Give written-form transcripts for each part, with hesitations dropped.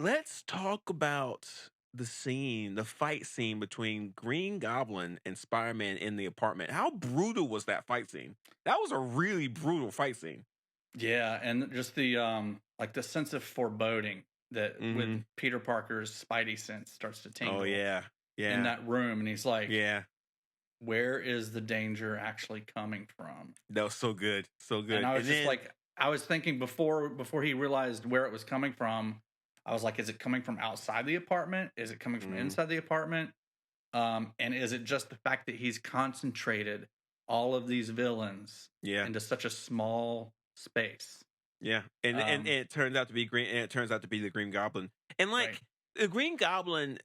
let's talk about the fight scene between Green Goblin and Spider-Man in the apartment. How brutal was that fight scene? That was a really brutal fight scene. Yeah, and just the like the sense of foreboding that with Mhm. Peter Parker's spidey sense starts to Oh, tingle yeah. in Yeah. that room, and he's like, Yeah. "Where is the danger actually coming from?" That was so good. So And good. I was And just then like, I was thinking before he realized where it was coming from. I was like, "Is it coming from outside the apartment? Is it coming from mhm. inside the apartment? And is it just the fact that he's concentrated all of these villains Yeah. into such a small space?" Yeah. And Um, it turns out to be green and it turns out to be the Green Goblin. And, right, like, the Green Goblin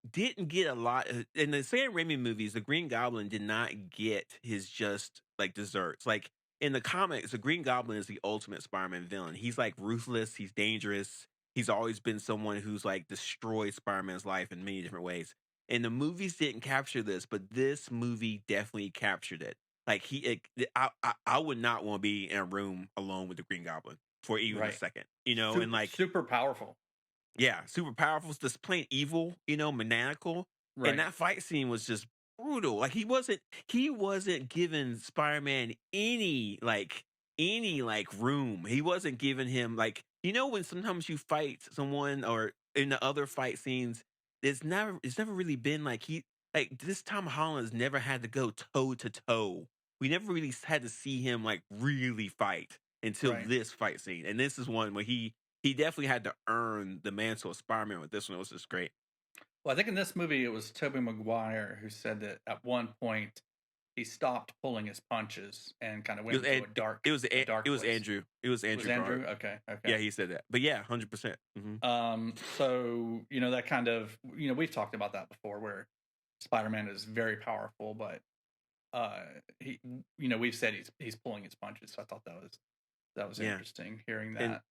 didn't get a lot in the Sam Raimi movies, the Green Goblin did not get his just, like, desserts. Like, in the comics, the Green Goblin is the ultimate Spider-Man villain. He's, like, ruthless, he's dangerous, he's always been someone who's, like, destroyed Spider-Man's life in many different ways. And the movies didn't capture this, but this movie definitely captured it. Like, I would not wanna be in a room alone with the Green Goblin for even a right. second, you know, and like, Super powerful. yeah, super powerful, just plain evil, you know, maniacal. And Right, that fight scene was just brutal. Like he wasn't giving Spider-Man any room. He wasn't giving him like, you know, when sometimes you fight someone or in the other fight scenes, it's never really been like like this Tom Holland's never had to go toe to toe. We never really had to see him like really fight until right. this fight scene. And this is one where he definitely had to earn the mantle of Spider-Man with this one. It was just great. Well, I think in this movie it was Tobey Maguire who said that at one point he stopped pulling his punches and kind of It went was into An- a it dark was place. Andrew. It was It was Andrew Garfield. Andrew? Okay, okay. Yeah, he said that. But yeah, 100%. So that kind of we've talked about that before, where Spider-Man is very powerful, but he we've said he's pulling his punches. So I thought that was Yeah. interesting hearing And that.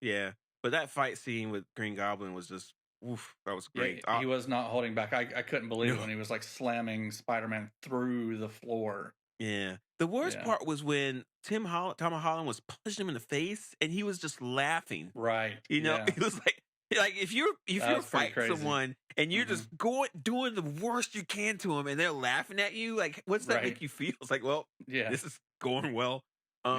yeah. But that fight scene with Green Goblin was just oof, that was Yeah, great. he was not holding back. I couldn't believe it No. when he was like slamming Spider-Man through the floor. Yeah. The worst Yeah. part was when Tom Holland was punching him in the face and he was just laughing. Right. You know, Yeah. it was like if That you're was pretty fighting crazy. someone and you're Hmm. just going doing the worst you can to them and they're laughing at you, like what's that Right. make you feel? It's like, well, Yeah. this is going well.